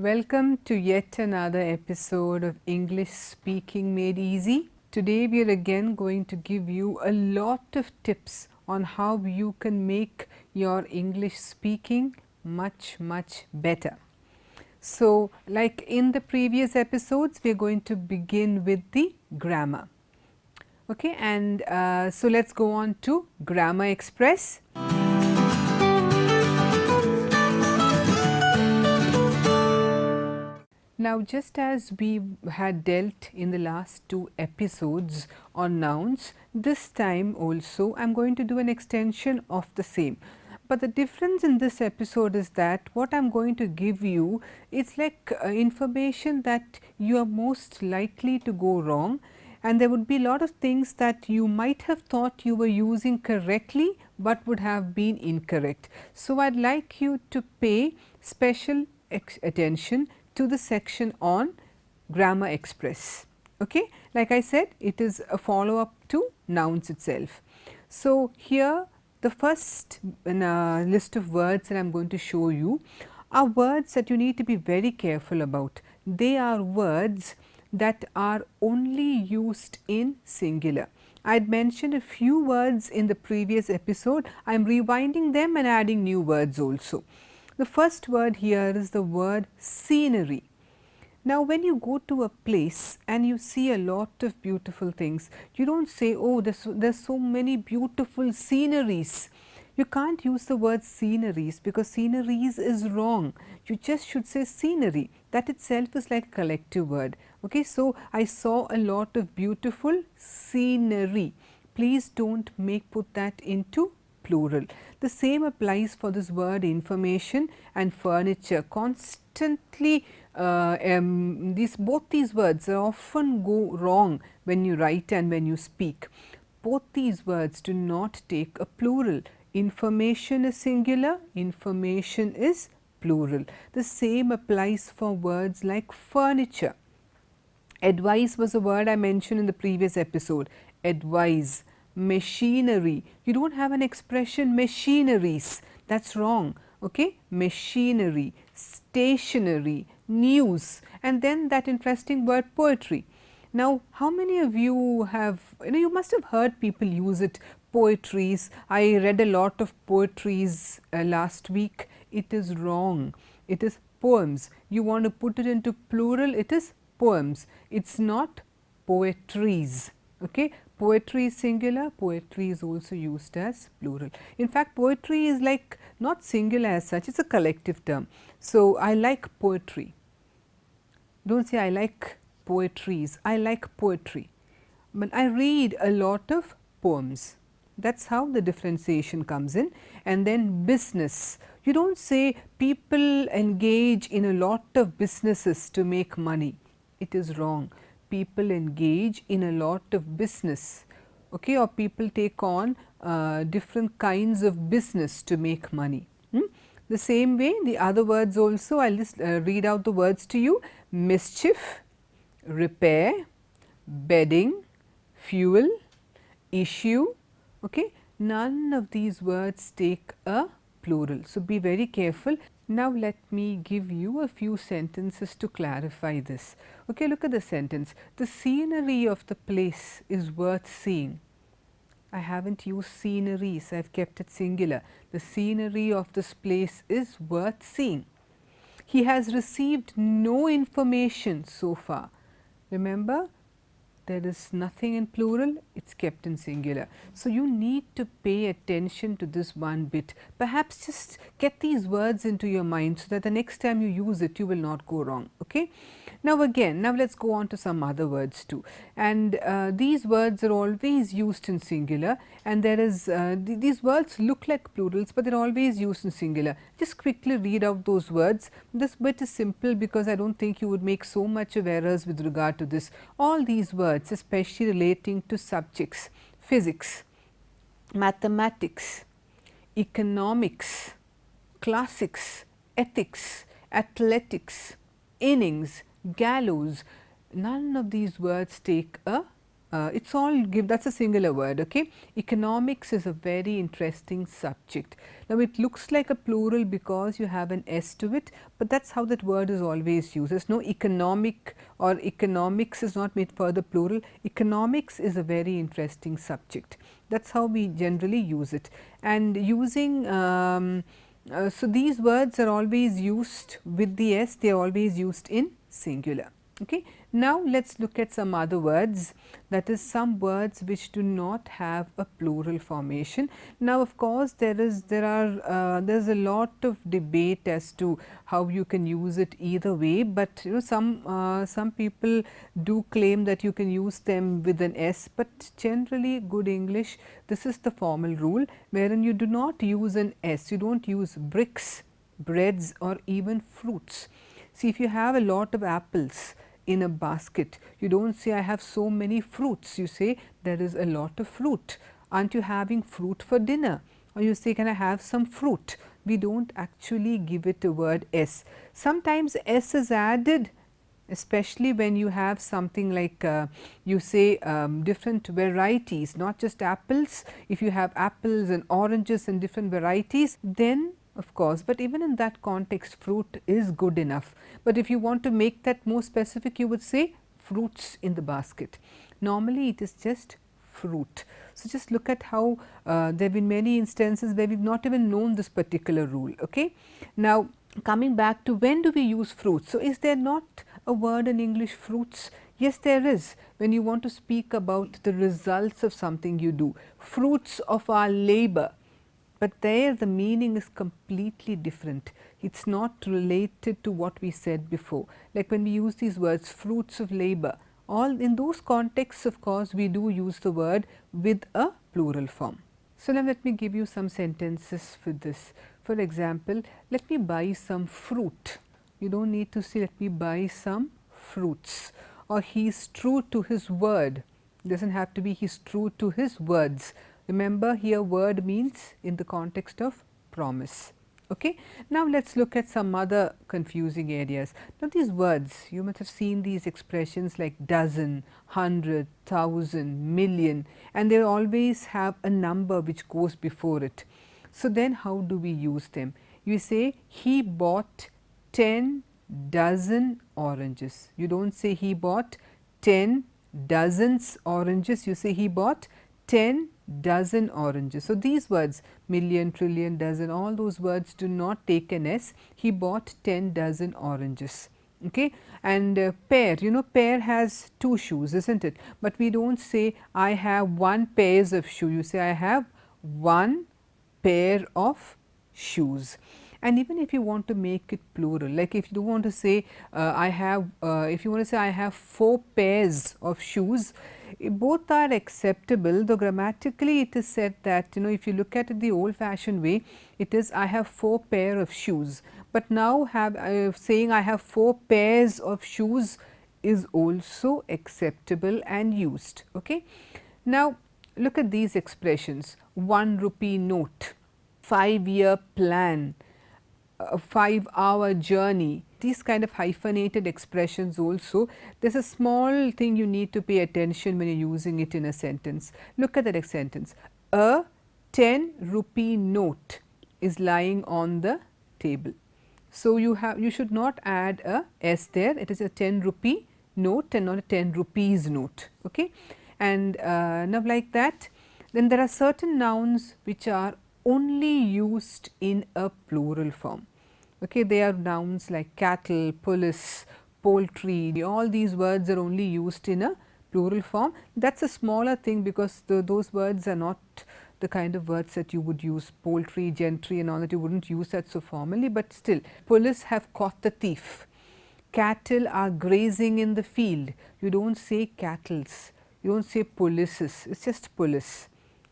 Welcome to yet another episode of English Speaking Made Easy. Today we are again going to give you a lot of tips on how you can make your English speaking much better. So, like in the previous episodes, we are going to begin with the grammar. Okay, and so let's go on to Grammar Express. Now, just as we had dealt in the last two episodes on nouns, this time also I am going to do an extension of the same. But the difference in this episode is that what I am going to give you is like information that you are most likely to go wrong, and there would be a lot of things that you might have thought you were using correctly but would have been incorrect. So, I would like you to pay special attention to the section on Grammar Express. Okay? Like I said, it is a follow up to nouns itself. So, here the first list of words that I am going to show you are words that you need to be very careful about. They are words that are only used in singular. I had mentioned a few words in the previous episode. I am rewinding them and adding new words also. The first word here is the word scenery. Now, when you go to a place and you see a lot of beautiful things, you do not say, oh, there's so many beautiful sceneries. You can't use the word sceneries because sceneries is wrong. You just should say scenery. That itself is like a collective word. Okay, so I saw a lot of beautiful scenery. Please don't put that into plural. The same applies for this word information and furniture. Constantly both these words often go wrong when you write and when you speak. Both these words do not take a plural. Information is singular, information is plural. The same applies for words like furniture. Advice was a word I mentioned in the previous episode. Advise. Machinery. You don't have an expression machineries. That's wrong. Okay? Machinery, stationery, news, and then that interesting word poetry. Now, how many of you have, you must have heard people use it, poetries. I read a lot of poetries last week. It is wrong. It is poems. You want to put it into plural, it is poems. It's not poetries. Okay? Poetry is singular, poetry is also used as plural. In fact, poetry is like not singular as such, it is a collective term. So, I like poetry. Don't say I like poetries, I like poetry. But I read a lot of poems. That is how the differentiation comes in. And then business. You don't say people engage in a lot of businesses to make money. It is wrong. People engage in a lot of business, okay, or people take on different kinds of business to make money. The same way, the other words also, I will just read out the words to you: mischief, repair, bedding, fuel, issue. Okay, none of these words take a plural. So, be very careful. Now, let me give you a few sentences to clarify this. Okay, look at the sentence. The scenery of the place is worth seeing. I haven't used sceneries, I have kept it singular. The scenery of this place is worth seeing. He has received no information so far. Remember, there is nothing in plural, it is kept in singular. So, you need to pay attention to this one bit. Perhaps just get these words into your mind so that the next time you use it, you will not go wrong. Okay? Now, again, now let us go on to some other words too. And these words are always used in singular, and there is these words look like plurals, but they are always used in singular. Just quickly read out those words. This bit is simple because I do not think you would make so much of errors with regard to this. All these words, especially relating to subjects: physics, mathematics, economics, classics, ethics, athletics, innings, gallows, none of these words take a it's all give, that's a singular word. Okay, economics is a very interesting subject. Now it looks like a plural because you have an s to it, but that's how that word is always used. There's no economic or economics is not made for the plural. Economics is a very interesting subject. That's how we generally use it. And using so these words are always used with the s, they are always used in singular. Okay. Now, let us look at some other words, that is some words which do not have a plural formation. Now, of course, there is a lot of debate as to how you can use it either way, but you know some people do claim that you can use them with an s, but generally good English, this is the formal rule wherein you do not use an s, you do not use bricks, breads or even fruits. See, if you have a lot of apples in a basket, you do not say I have so many fruits, you say there is a lot of fruit. Aren't you having fruit for dinner? Or you say, can I have some fruit? We do not actually give it a word s. Sometimes s is added, especially when you have something like you say different varieties, not just apples. If you have apples and oranges and different varieties, then of course, but even in that context fruit is good enough. But if you want to make that more specific, you would say fruits in the basket. Normally it is just fruit. So, just look at how there have been many instances where we have not even known this particular rule. Okay. Now, coming back to when do we use fruits? So, is there not a word in English, fruits? Yes, there is. When you want to speak about the results of something you do, fruits of our labor. But there the meaning is completely different. It is not related to what we said before. Like when we use these words, fruits of labor, all in those contexts, of course, we do use the word with a plural form. So, now let me give you some sentences for this. For example, let me buy some fruit. You do not need to say let me buy some fruits, or he is true to his word. It does not have to be he is true to his words. Remember, here word means in the context of promise. Okay. Now, let us look at some other confusing areas. Now, these words, you must have seen these expressions like dozen, 100, 1,000, million, and they always have a number which goes before it. So, then how do we use them? You say he bought 10 dozen oranges. You do not say he bought 10 dozens oranges, you say he bought 10 dozen oranges. So, these words million, trillion, dozen, all those words do not take an s. He bought 10 dozen oranges. Okay. And pair, you know, pair has two shoes, isn't it? But we do not say I have one pairs of shoe, you say I have one pair of shoes. And even if you want to make it plural, like if you do want to say I have, if you want to say I have 4 pairs of shoes, both are acceptable, though grammatically it is said that, you know, if you look at it the old fashioned way, it is I have 4 pair of shoes. But now saying I have 4 pairs of shoes is also acceptable and used. Okay. Now, look at these expressions: 1 rupee note, 5-year plan, a 5-hour journey. These kind of hyphenated expressions also, there is a small thing you need to pay attention when you are using it in a sentence. Look at that sentence: a 10 rupee note is lying on the table. So, you should not add a s there, it is a 10 rupee note and not a 10 rupees note. Okay. And now, like that, then there are certain nouns which are only used in a plural form. Okay, they are nouns like cattle, police, poultry, all these words are only used in a plural form. That is a smaller thing because those words are not the kind of words that you would use, poultry, gentry and all that, you would not use that so formally, but still police have caught the thief, cattle are grazing in the field, you do not say cattles, you do not say polices, it is just police.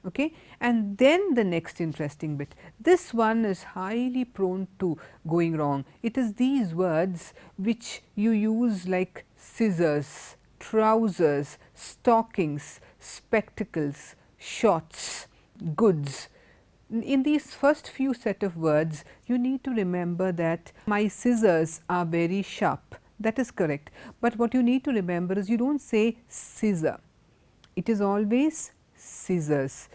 Okay. And then the next interesting bit, this one is highly prone to going wrong. It is these words which you use like scissors, trousers, stockings, spectacles, shorts, goods. In these first few set of words, you need to remember that my scissors are very sharp, that is correct. But what you need to remember is you do not say scissor. It is always scissors.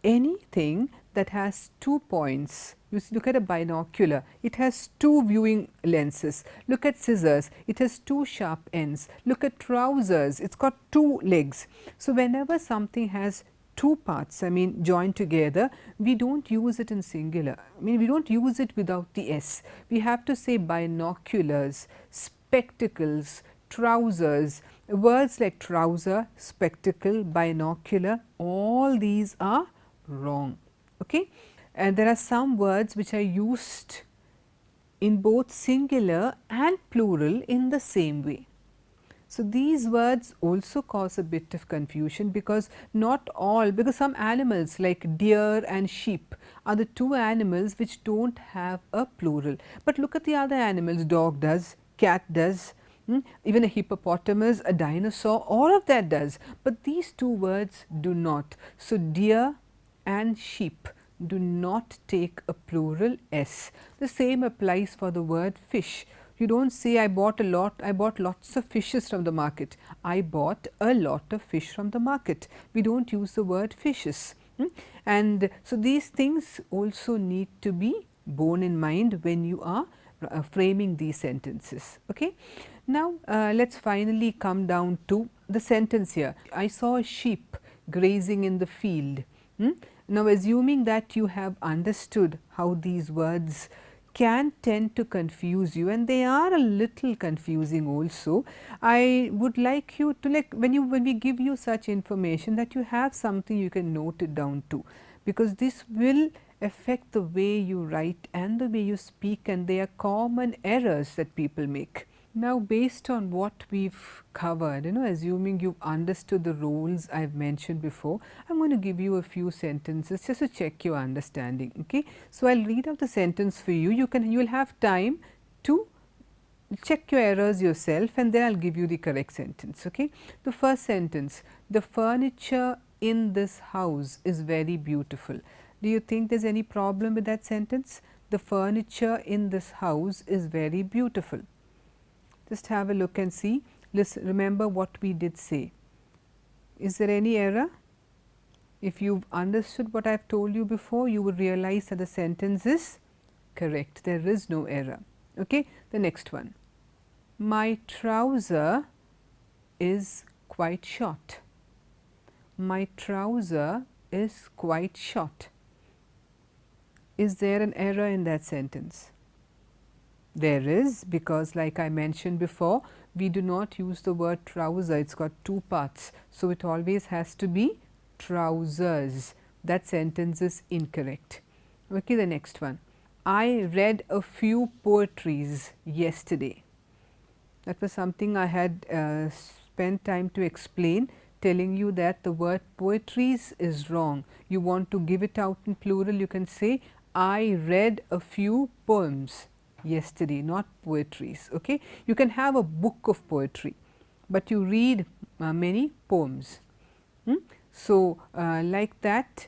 Anything that has 2 points, look at a binocular, it has 2 viewing lenses. Look at scissors, it has 2 sharp ends. Look at trousers, it's got 2 legs. So, whenever something has 2 parts, I mean joined together, we don't use it in singular. I mean we don't use it without the S. We have to say binoculars, spectacles, trousers. Words like trouser, spectacle, binocular, all these are wrong. Okay? And there are some words which are used in both singular and plural in the same way. So, these words also cause a bit of confusion, because not all, because some animals like deer and sheep are the 2 animals which do not have a plural. But look at the other animals, dog does, cat does, even a hippopotamus, a dinosaur, all of that does, but these 2 words do not. So, deer and sheep do not take a plural S. The same applies for the word fish. You do not say I bought lots of fishes from the market. I bought a lot of fish from the market. We do not use the word fishes. And so, these things also need to be borne in mind when you are framing these sentences. Okay? Now, let us finally come down to the sentence here. I saw a sheep grazing in the field. Now, assuming that you have understood how these words can tend to confuse you, and they are a little confusing also, I would like you to, when we give you such information, that you have something you can note it down to, because this will affect the way you write and the way you speak, and they are common errors that people make. Now, based on what we have covered, assuming you have understood the rules I have mentioned before, I am going to give you a few sentences just to check your understanding. Okay? So, I will read out the sentence for you. You will have time to check your errors yourself, and then I will give you the correct sentence. Okay? The first sentence, the furniture in this house is very beautiful. Do you think there is any problem with that sentence? The furniture in this house is very beautiful. Just have a look and see. Listen, remember what we did say. Is there any error? If you have understood what I have told you before, you will realize that the sentence is correct. There is no error. Okay? The next one. My trouser is quite short. My trouser is quite short. Is there an error in that sentence? There is, because like I mentioned before, we do not use the word trouser, it has got 2 parts. So, it always has to be trousers. That sentence is incorrect. Okay, the next one. I read a few poetries yesterday. That was something I had spent time to explain, telling you that the word poetries is wrong. You want to give it out in plural, you can say I read a few poems yesterday, not poetries. Okay? You can have a book of poetry, but you read many poems. So, like that,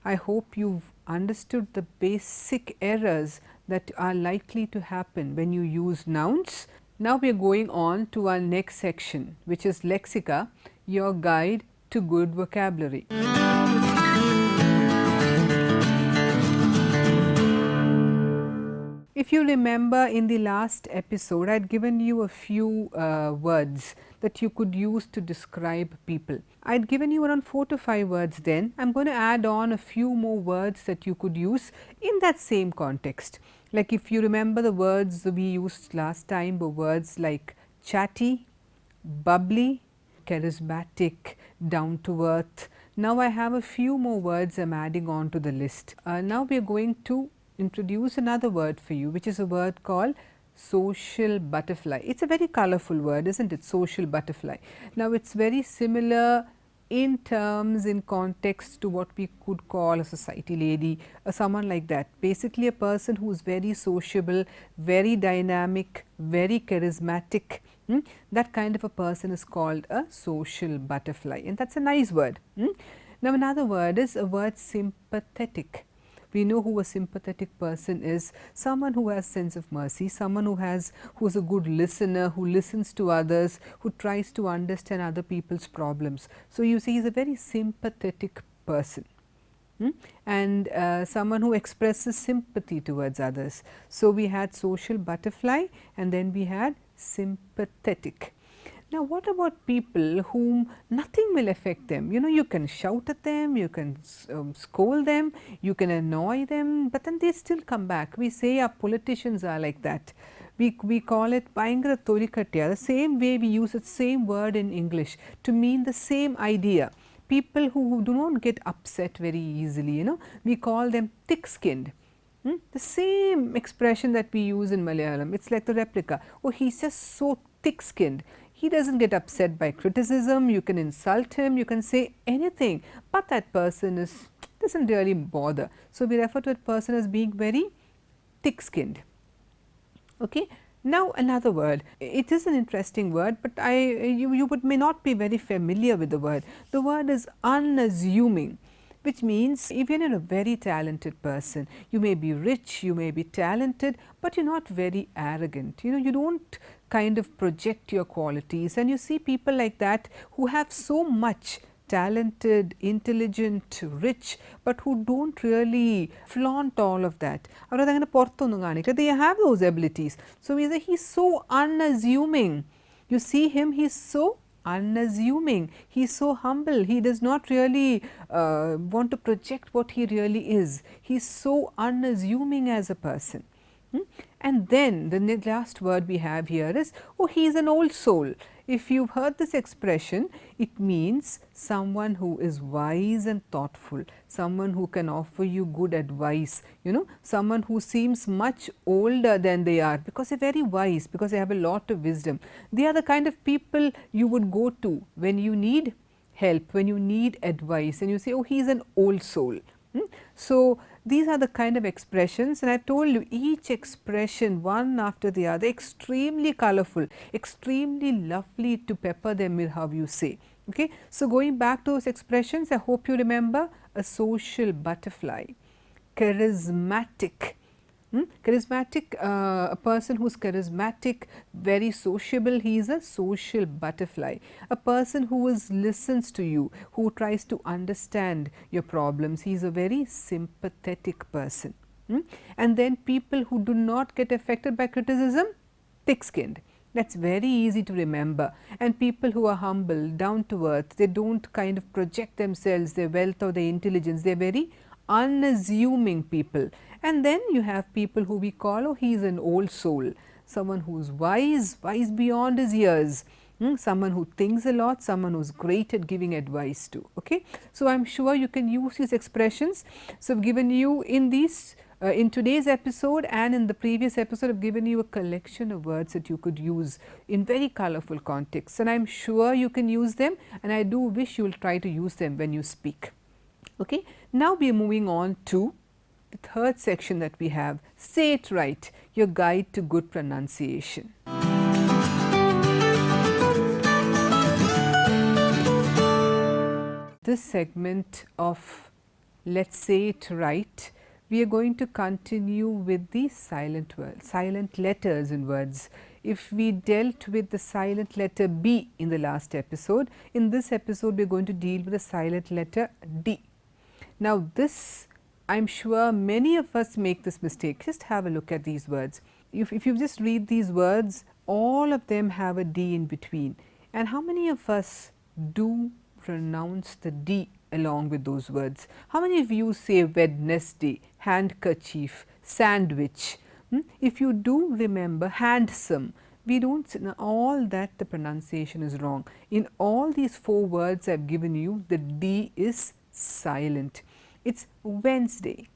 I hope you have understood the basic errors that are likely to happen when you use nouns. Now, we are going on to our next section, which is Lexica, your guide to good vocabulary. If you remember, in the last episode, I had given you a few words that you could use to describe people. I had given you around 4 to 5 words then. I am going to add on a few more words that you could use in that same context. Like if you remember, the words we used last time were words like chatty, bubbly, charismatic, down to earth. Now, I have a few more words I am adding on to the list. Now, we are going to introduce another word for you, which is a word called social butterfly. It is a very colorful word, isn't it? Social butterfly. Now, it is very similar in terms, in context to what we could call a society lady or someone like that. Basically, a person who is very sociable, very dynamic, very charismatic. That kind of a person is called a social butterfly, and that is a nice word. Now, another word is a word sympathetic. We know who a sympathetic person is, someone who has sense of mercy, someone who is a good listener, who listens to others, who tries to understand other people's problems. So you see, he is a very sympathetic person. And someone who expresses sympathy towards others. So we had social butterfly, and then we had sympathetic. Now, what about people whom nothing will affect them? You know, you can shout at them, you can scold them, you can annoy them, but then they still come back. We say our politicians are like that. We call it பயங்கர தொலிக்கட்டையா. The same way we use the same word in English to mean the same idea. People who do not get upset very easily, you know, we call them thick-skinned. The same expression that we use in Malayalam, it's like the replica. Oh, he's just so thick-skinned. He doesn't get upset by criticism, you can insult him, you can say anything, but that person doesn't really bother. So we refer to that person as being very thick-skinned. Okay. Now another word, it is an interesting word, but you may not be very familiar with the word. The word is unassuming, which means if you are a very talented person, you may be rich, you may be talented, but you are not very arrogant. You know, you don't kind of project your qualities, and you see people like that who have so much talented, intelligent, rich, but who don't really flaunt all of that. They have those abilities. So we say he's so unassuming. You see him, he's so unassuming. He's so humble. He does not really want to project what he really is. He's so unassuming as a person. And then the last word we have here is, oh, he is an old soul. If you've heard this expression, it means someone who is wise and thoughtful, someone who can offer you good advice, you know, someone who seems much older than they are, because they're very wise, because they have a lot of wisdom. They are the kind of people you would go to when you need help, when you need advice, and you say, oh, he's an old soul. So these are the kind of expressions, and I told you each expression one after the other, extremely colorful, extremely lovely to pepper them with how you say. Okay. So going back to those expressions, I hope you remember a social butterfly, charismatic. Charismatic, a person who is charismatic, very sociable, he is a social butterfly. A person who listens to you, who tries to understand your problems, he is a very sympathetic person. And then people who do not get affected by criticism, thick-skinned. That's very easy to remember. And people who are humble, down to earth, they don't kind of project themselves, their wealth or their intelligence, they are very unassuming people. And then you have people who we call, oh, he is an old soul, someone who is wise, wise beyond his years, someone who thinks a lot, someone who is great at giving advice to. Okay. So I am sure you can use these expressions. So I have given you in these in today's episode and in the previous episode, I have given you a collection of words that you could use in very colorful contexts, and I am sure you can use them, and I do wish you will try to use them when you speak. Okay. Now we are moving on to the third section that we have, Say It Right, your guide to good pronunciation. This segment of Let's Say It Right, we are going to continue with the silent letters in words. If we dealt with the silent letter B in the last episode, in this episode we are going to deal with the silent letter D. Now this, I am sure many of us make this mistake. Just have a look at these words. If you just read these words, all of them have a D in between. And how many of us do pronounce the D along with those words? How many of you say Wednesday, handkerchief, sandwich? If you do remember handsome, we don't say all that the pronunciation is wrong. In all these four words I have given you, the D is silent. It's Wednesday.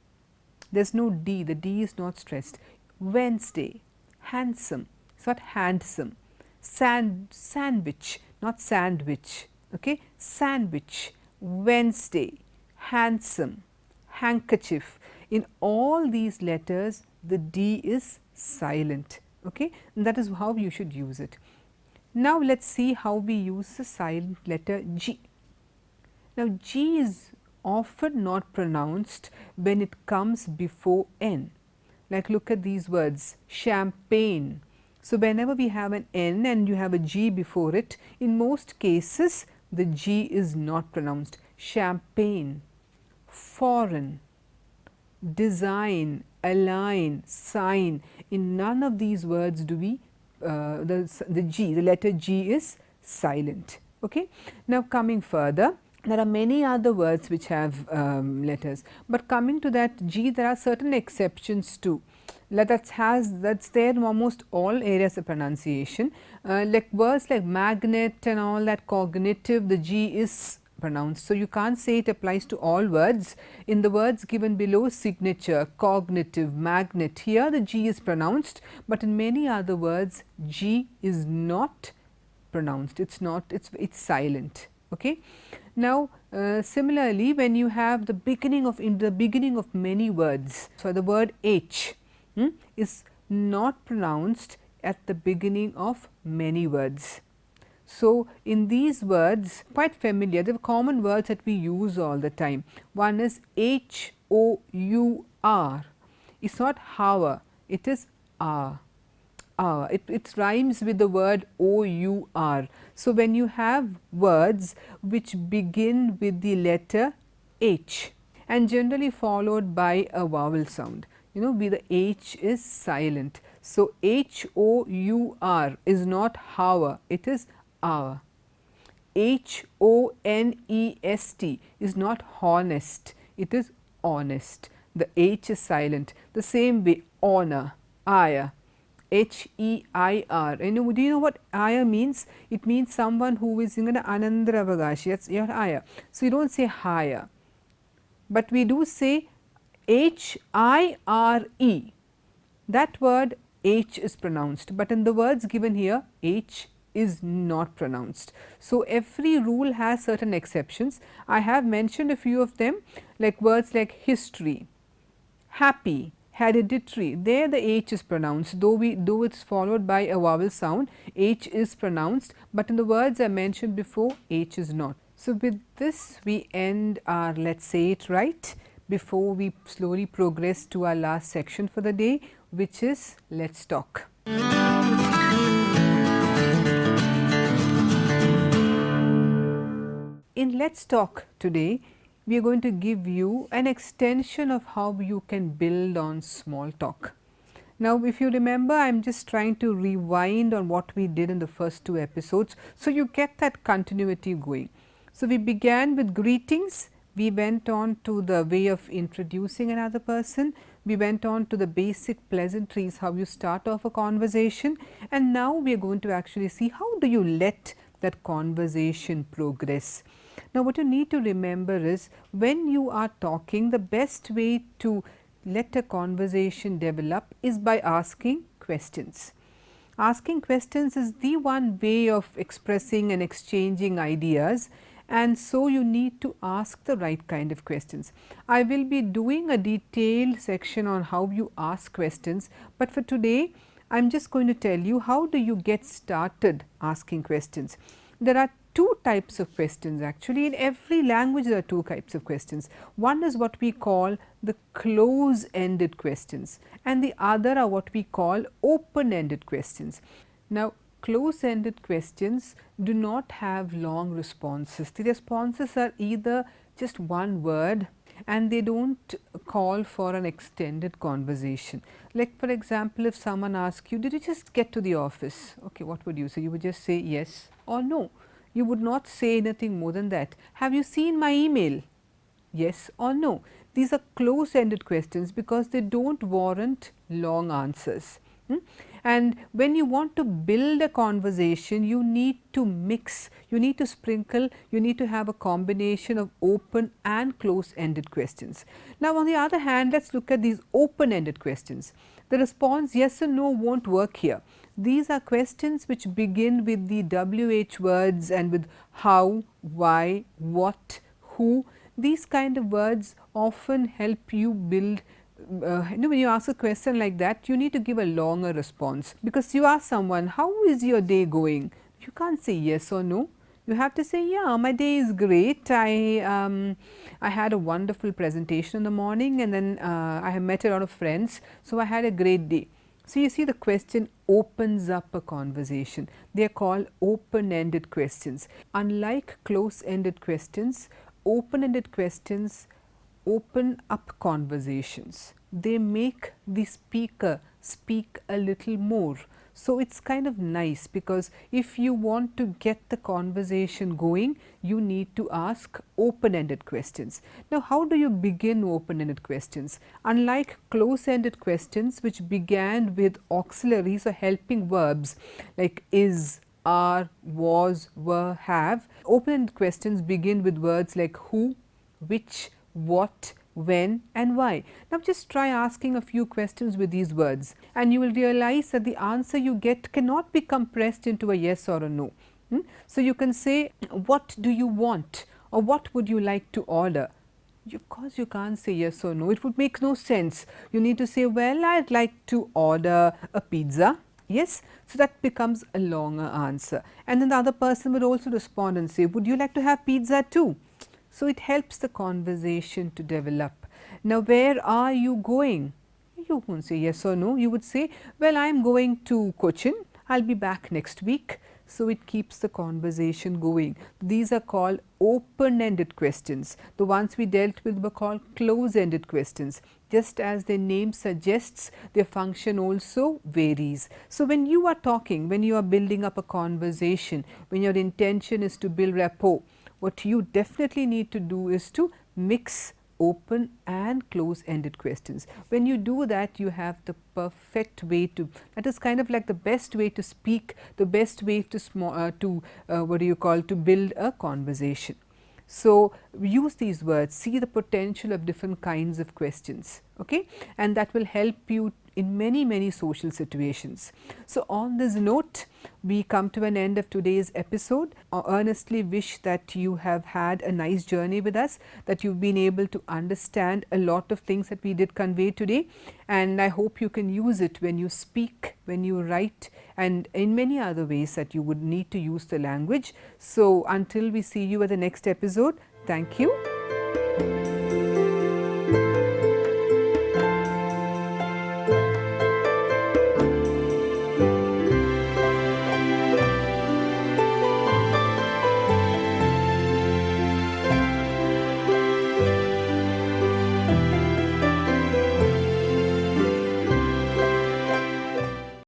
There's no D, the D is not stressed. Wednesday, handsome, it's not handsome. Sandwich, not sandwich. Okay, sandwich, Wednesday, handsome, handkerchief. In all these letters, the D is silent. Okay, and that is how you should use it. Now let's see how we use the silent letter G. Now G is often not pronounced when it comes before N. Like look at these words, champagne. So, whenever we have an N and you have a G before it, in most cases the G is not pronounced. Champagne, foreign, design, align, sign. In none of these words do we the G, the letter G is silent. Okay. Now, coming further, there are many other words which have letters, but coming to that G, there are certain exceptions too. That's there in almost all areas of pronunciation. Like words like magnet and all that, cognitive, the G is pronounced. So, you can't say it applies to all words. In the words given below, signature, cognitive, magnet, here the G is pronounced, but in many other words G is not pronounced. It's not, it's silent. Okay. Now, similarly, when you have the beginning of, in the beginning of many words, so the word H is not pronounced at the beginning of many words. So, in these words, quite familiar, they are common words that we use all the time. One is H-O-U-R. It's not hour, it is R. It rhymes with the word O-U-R. So, when you have words which begin with the letter H and generally followed by a vowel sound, you know, the H is silent. So, H-O-U-R is not hour, it is hour. H-O-N-E-S-T is not honest, it is honest. The H is silent. The same way, honor, ire, H-E-I-R. Do you know what ire means? It means someone who is in an anandaravagashi, that's your ire. So, you don't say hire, but we do say H-I-R-E. That word H is pronounced, but in the words given here, H is not pronounced. So, every rule has certain exceptions. I have mentioned a few of them, like words like history, happy, hereditary. There the H is pronounced, though it is followed by a vowel sound, H is pronounced, but in the words I mentioned before, H is not. So, with this we end our let's say it right before we slowly progress to our last section for the day, which is let's talk. In Let's Talk today, we are going to give you an extension of how you can build on small talk. Now, if you remember, I am just trying to rewind on what we did in the first two episodes, so you get that continuity going. So, we began with greetings, we went on to the way of introducing another person, we went on to the basic pleasantries, how you start off a conversation, and now we are going to actually see how do you let that conversation progress. Now, what you need to remember is when you are talking, the best way to let a conversation develop is by asking questions. Asking questions is the one way of expressing and exchanging ideas, and so you need to ask the right kind of questions. I will be doing a detailed section on how you ask questions, but for today I am just going to tell you how do you get started asking questions. There are two types of questions actually. In every language there are two types of questions. One is what we call the close ended questions and the other are what we call open ended questions. Now, close ended questions do not have long responses. The responses are either just one word and they do not call for an extended conversation. Like for example, if someone asks you, did you just get to the office? Okay, what would you say? You would just say yes or no. You would not say anything more than that. Have you seen my email? Yes or no. These are close ended questions because they do not warrant long answers. And when you want to build a conversation, you need to mix, you need to sprinkle, you need to have a combination of open and close ended questions. Now, on the other hand, let us look at these open ended questions. The response yes or no will not work here. These are questions which begin with the WH words and with how, why, what, who. These kind of words often help you build. When you ask a question like that, you need to give a longer response because you ask someone, how is your day going? You can't say yes or no. You have to say, yeah, my day is great. I had a wonderful presentation in the morning, and then I have met a lot of friends, so I had a great day. So, you see, the question opens up a conversation. They are called open-ended questions. Unlike close-ended questions, open-ended questions open up conversations. They make the speaker speak a little more. So, it is kind of nice, because if you want to get the conversation going, you need to ask open-ended questions. Now, how do you begin open-ended questions? Unlike close-ended questions, which began with auxiliaries or helping verbs like is, are, was, were, have, open-ended questions begin with words like who, which, what, when and why. Now, just try asking a few questions with these words, and you will realize that the answer you get cannot be compressed into a yes or a no. So, you can say, what do you want, or what would you like to order? Of course, you can't say yes or no, it would make no sense. You need to say, well, I'd like to order a pizza. Yes, so that becomes a longer answer, and then the other person would also respond and say, would you like to have pizza too? So, it helps the conversation to develop. Now, where are you going? You won't say yes or no, you would say, well, I am going to Cochin, I will be back next week. So, it keeps the conversation going. These are called open-ended questions. The ones we dealt with were called close-ended questions. Just as their name suggests, their function also varies. So, when you are talking, when you are building up a conversation, when your intention is to build rapport, what you definitely need to do is to mix open and close-ended questions. When you do that, you have the perfect way to, that is kind of like the best way to speak, the best way to build a conversation. So, use these words, see the potential of different kinds of questions, okay, and that will help you in many social situations. So, on this note, we come to an end of today's episode. I earnestly wish that you have had a nice journey with us, that you've been able to understand a lot of things that we did convey today, and I hope you can use it when you speak, when you write, and in many other ways that you would need to use the language. So, until we see you at the next episode, thank you.